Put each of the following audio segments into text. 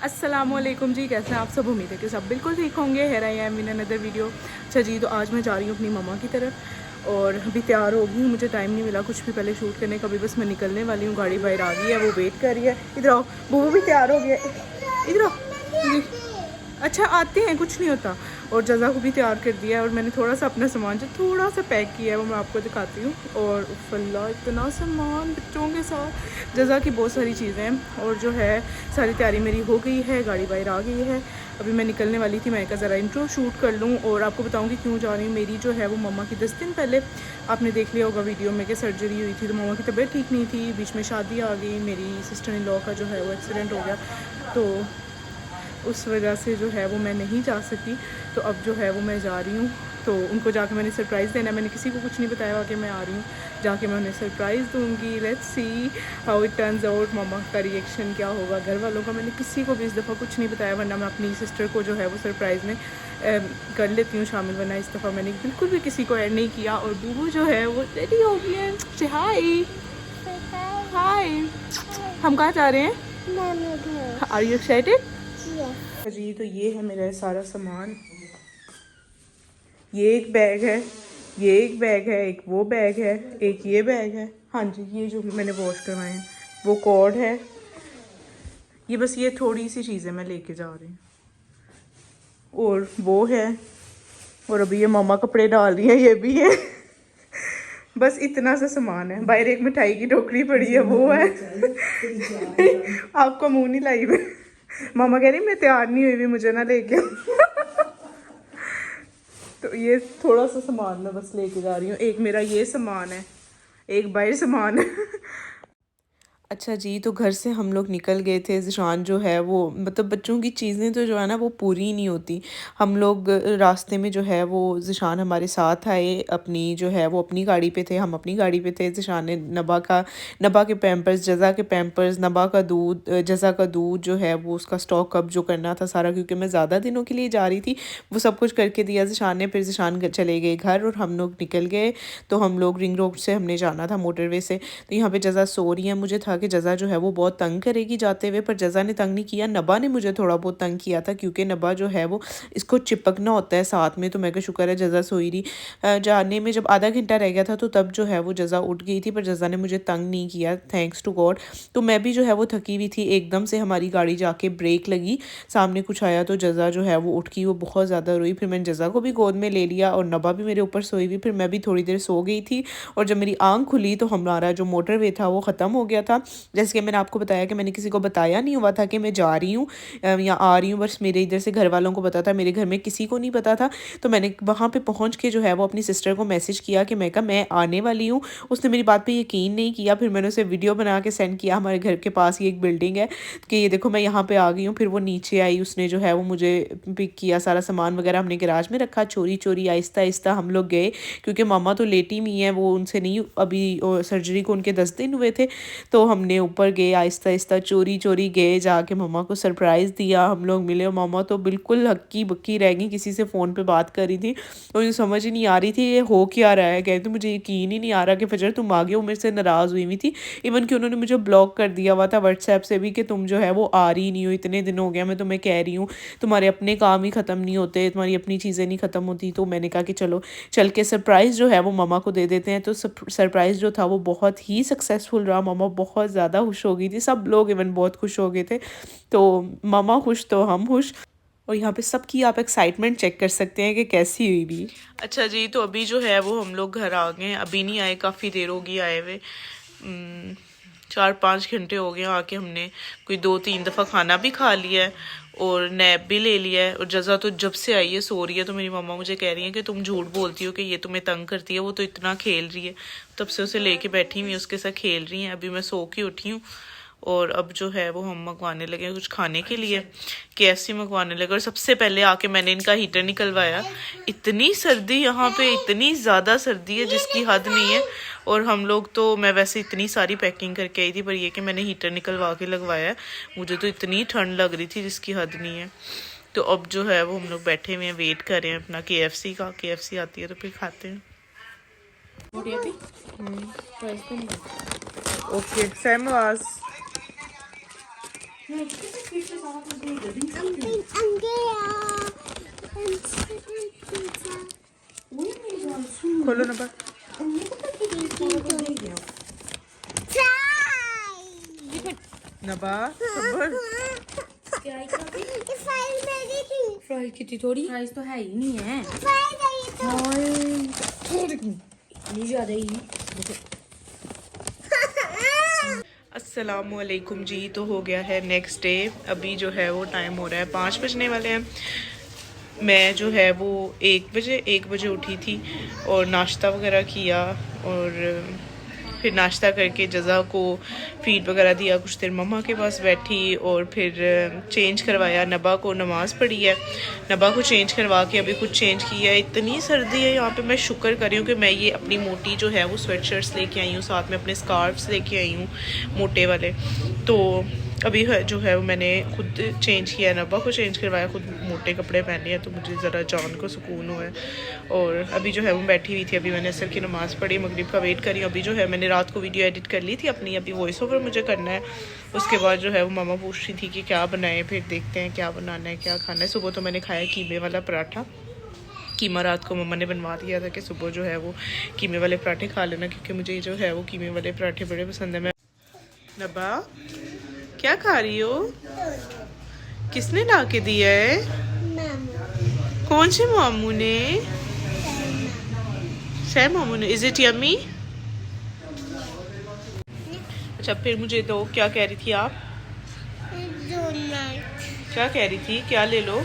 अस्सलामुअलैकुम जी, कैसे हैं आप सब। उम्मीद है कि सब बिल्कुल ठीक होंगे। है I am in another video. अच्छा जी, तो आज मैं जा रही हूँ अपनी मम्मा की तरफ और अभी तैयार हो गई हूँ। मुझे टाइम नहीं मिला कुछ भी पहले शूट करने का, अभी बस मैं निकलने वाली हूँ। गाड़ी बाहर आ गई है, वो वेट कर रही है। इधर आओ, वो भी तैयार हो गया। इधर आओ। अच्छा आते हैं, कुछ नहीं होता। और जज़ा को भी तैयार कर दिया है और मैंने थोड़ा सा अपना सामान जो थोड़ा सा पैक किया है वो मैं आपको दिखाती हूँ। और अल्लाह, इतना सामान बच्चों के साथ, जज़ा की बहुत सारी चीज़ें हैं। और जो है सारी तैयारी मेरी हो गई है, गाड़ी बाहर आ गई है। अभी मैं निकलने वाली थी, मैं कहा ज़रा इंट्रो शूट कर लूँ और आपको बताऊँ कि क्यों जा रही हूँ। मेरी जो है वो मम्मा की 10 दिन पहले आपने देख लिया होगा वीडियो में कि सर्जरी हुई थी, तो मम्मा की तबीयत ठीक नहीं थी। बीच में शादी आ गई, मेरी सिस्टर इन लॉ का जो है वो एक्सीडेंट हो गया, तो उस वजह से जो है वो मैं नहीं जा सकी। तो अब जो है वो मैं जा रही हूँ, तो उनको जाके मैंने सरप्राइज़ देना है। मैंने किसी को कुछ नहीं बताया कि मैं आ रही हूँ, जाके मैं उन्हें सरप्राइज़ दूँगी। Let's see how it turns out. मम्मा का रिएक्शन क्या होगा, घर वालों का मैंने किसी को भी इस दफ़ा कुछ नहीं बताया, वरना मैं अपनी सिस्टर को जो है वो सरप्राइज़ में कर लेती हूँ शामिल, वरना इस दफ़ा मैंने बिल्कुल भी किसी को ऐड नहीं किया। और बूबू जो है वो रेडी हो गई है। से हाय हाय। हम कहाँ जा रहे हैं? Are you excited? जी, तो ये है मेरा सारा सामान। ये एक बैग है, ये एक बैग है, एक वो बैग है, एक ये बैग है। हाँ जी, ये जो मैंने वॉश करवाए हैं, वो कॉर्ड है। ये बस ये थोड़ी सी चीज़ें मैं लेके जा रही हूँ। और वो है, और अभी ये मम्मा कपड़े डाल रही है, ये भी है। बस इतना सा सामान है। बाहर एक मिठाई की टोकरी पड़ी है, वो है। आपको मुंह नहीं लाई मैं। मामा कह रही मैं तैयार नहीं हुई भी, मुझे ना लेके आओ। तो ये थोड़ा सा सामान मैं बस लेके जा रही हूँ। एक मेरा ये सामान है, एक बाहर सामान है। अच्छा जी, तो घर से हम लोग निकल गए थे। ज़िशान जो है वो, मतलब बच्चों की चीज़ें तो जो है ना वो पूरी ही नहीं होती। हम लोग रास्ते में जो है वो ज़िशान हमारे साथ आए, अपनी जो है वो अपनी गाड़ी पे थे, हम अपनी गाड़ी पे थे। ज़िशान ने नबा के पैम्पर्स, जज़ा के पैम्पर्स, नबा का दूध, जज़ा का दूध जो है वो उसका स्टॉक अप जो करना था सारा, क्योंकि मैं ज़्यादा दिनों के लिए जा रही थी, वो सब कुछ करके दिया ज़िशान ने। फिर ज़िशान चले गए घर और हम लोग निकल गए। तो हम लोग रिंग रोड से हमने जाना था मोटरवे से। तो यहाँ पे जज़ा सो रही है। मुझे था कि जज़ा जो है वो बहुत तंग करेगी जाते हुए, पर जज़ा ने तंग नहीं किया। नबा ने मुझे थोड़ा बहुत तंग किया था, क्योंकि नबा जो है वो इसको चिपकना होता है साथ में। तो मैं का शुक्र है जज़ा सोई रही। जाने में जब आधा घंटा रह गया था तो तब जो है वो जज़ा उठ गई थी, पर जज़ा ने मुझे तंग नहीं किया, थैंक्स टू गॉड। तो मैं भी जो है वो थकी हुई थी। एकदम से हमारी गाड़ी जाके ब्रेक लगी, सामने कुछ आया, तो जज़ा जो है वो उठ गई, वो बहुत ज़्यादा रोई। फिर मैंने जज़ा को भी गोद में ले लिया और नबा भी मेरे ऊपर सोई हुई। फिर मैं भी थोड़ी देर सो गई थी, और जब मेरी आँख खुली तो हमारा जो मोटरवे था वो ख़त्म हो गया था। जैसे कि मैंने आपको बताया कि मैंने किसी को बताया नहीं हुआ था कि मैं जा रही हूँ या आ रही हूँ, बस मेरे इधर से घर वालों को पता था, मेरे घर में किसी को नहीं पता था। तो मैंने वहाँ पे पहुँच के जो है वो अपनी सिस्टर को मैसेज किया कि मैं कहा मैं आने वाली हूँ। उसने मेरी बात पे यकीन नहीं किया। फिर मैंने उसे वीडियो बना के सेंड किया। हमारे घर के पास ही एक बिल्डिंग है कि ये देखो मैं यहाँ पे आ गई हूँ। फिर वो नीचे आई, उसने जो है वो मुझे पिक किया, सारा सामान वगैरह हमने गैराज में रखा। चोरी चोरी आहिस्ता आहिस्ता हम लोग गए, क्योंकि मामा तो लेटी ही है, वो उनसे नहीं, अभी सर्जरी को उनके 10 दिन हुए थे। तो हमने ऊपर गए, आहिस्ता आहिस्ता चोरी चोरी गए, जाके मम्मा को सरप्राइज़ दिया। हम लोग मिले और मम्मा तो बिल्कुल हक्की बक्की रह गई, किसी से फ़ोन पे बात कर रही थी और मुझे समझ ही नहीं आ रही थी ये हो क्या रहा है। कहते तो मुझे यकीन ही नहीं आ रहा कि फजर तुम आ गए हो। मेरे से नाराज़ हुई थी, इवन कि उन्होंने मुझे ब्लॉक कर दिया हुआ था व्हाट्सएप से भी कि तुम जो है वो आ रही नहीं हो, इतने दिन हो गया मैं तुम्हें कह रही हूँ, तुम्हारे अपने काम ही ख़त्म नहीं होते, तुम्हारी अपनी चीज़ें नहीं ख़त्म होती। तो मैंने कहा कि चलो चल के सरप्राइज़ जो है वो मम्मा को दे देते हैं। तो सरप्राइज़ जो था वो बहुत ही सक्सेसफुल रहा। मम्मा बहुत ज़्यादा खुश हो गई थी, सब लोग इवन बहुत खुश हो गए थे। तो मम्मा खुश तो हम खुश। और यहाँ पे सबकी आप एक्साइटमेंट चेक कर सकते हैं कि कैसी हुई भी। अच्छा जी, तो अभी जो है वो हम लोग घर आ गए हैं। अभी नहीं आए, काफ़ी देर होगी आए हुए, 4-5 घंटे हो गए आके। हमने कोई 2-3 दफ़ा खाना भी खा लिया है और नैप भी ले लिया है। और जज़ा तो जब से आई है सो रही है। तो मेरी मम्मा मुझे कह रही है कि तुम झूठ बोलती हो कि ये तुम्हें तंग करती है, वो तो इतना खेल रही है, तब से उसे लेके बैठी हुई, उसके साथ खेल रही हैं। अभी मैं सो के उठी हूँ और अब जो है वो हम मंगवाने लगे कुछ खाने के लिए, KFC मंगवाने लगे। और सबसे पहले आके मैंने इनका हीटर निकलवाया। इतनी सर्दी यहाँ पे, इतनी ज़्यादा सर्दी है जिसकी हद नहीं है। और हम लोग तो, मैं वैसे इतनी सारी पैकिंग करके आई थी, पर ये कि मैंने हीटर निकलवा के लगवाया। मुझे तो इतनी ठंड लग रही थी जिसकी हद नहीं है। तो अब जो है वो हम लोग बैठे हुए हैं, वेट कर रहे हैं अपना KFC का। KFC आती है तो फिर खाते हैं। ओके, सैमवास खोलो नबा। नबा सबर। फ्राई की थी थोड़ी, फ्राइज तो है ही नहीं है, नहीं ज्यादा ही। अस्सलामुअलैकुम जी। तो हो गया है नेक्स्ट डे। अभी जो है वो टाइम हो रहा है 5 बजने वाले हैं। मैं जो है वो 1 बजे उठी थी और नाश्ता वगैरह किया और फिर नाश्ता करके जज़ा को फीड वगैरह दिया, कुछ देर मम्मा के पास बैठी और फिर चेंज करवाया। नबा को नमाज़ पढ़ी है, नबा को चेंज करवा के अभी कुछ चेंज किया है। इतनी सर्दी है यहाँ पे, मैं शुक्र कर रही हूँ कि मैं ये अपनी मोटी जो है वो स्वेट शर्ट्स लेके आई हूँ, साथ में अपने स्कार्फ्स लेके आई हूँ मोटे वाले। तो अभी जो है वो मैंने खुद चेंज किया, नबा को चेंज करवाया, खुद मोटे कपड़े पहने हैं तो मुझे ज़रा जान को सुकून हुआ है। और अभी जो है वो बैठी हुई थी, अभी मैंने असर की नमाज़ पढ़ी, मगरिब का वेट करी। अभी जो है मैंने रात को वीडियो एडिट कर ली थी अपनी, अभी वॉइस ओवर मुझे करना है। उसके बाद जो है वो मामा पूछ रही थी कि क्या बनाए, फिर देखते हैं क्या बनाना है, क्या खाना है। सुबह तो मैंने खाया कीमे वाला पराठा, कीमा रात को मम्मा ने बनवा दिया था कि सुबह जो है वो कीमे वाले पराठे खा लेना, क्योंकि मुझे जो है वो कीमे वाले पराठे बड़े पसंद है। मैं नबा क्या खा रही हो? किसने ला के दिया है? कौन से मामू ने? सैम मामू ने। Is it yummy? अच्छा फिर मुझे दो, क्या कह रही थी आप? क्या कह रही थी, क्या ले लो?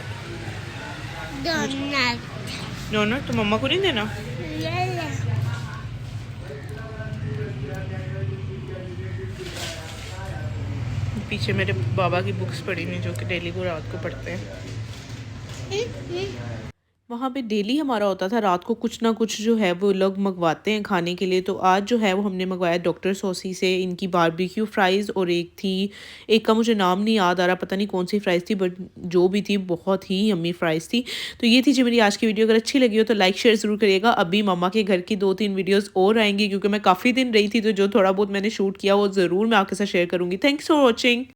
डोनट। तो मम्मा को नहीं देना? पीछे मेरे बाबा की बुक्स पड़ी हुई जो कि डेली को रात को पढ़ते हैं। वहाँ पे डेली हमारा होता था रात को कुछ ना कुछ जो है वो लोग मंगवाते हैं खाने के लिए। तो आज जो है वो हमने मंगवाया डॉक्टर सॉसी से इनकी बारबेक्यू फ्राइज़, और एक का मुझे नाम नहीं याद आ रहा, पता नहीं कौन सी फ़्राइज़ थी, बट जो भी थी बहुत ही यम्मी फ़्राइज़ थी। तो ये थी जी मेरी आज की वीडियो। अगर अच्छी लगी हो तो लाइक शेयर ज़रूर करिएगा। अभी मामा के घर की 2-3 वीडियोज़ और आएंगी, क्योंकि मैं काफ़ी दिन रही थी, तो जो थोड़ा बहुत मैंने शूट किया वो ज़रूर मैं आपके साथ शेयर करूँगी। Thanks for watching.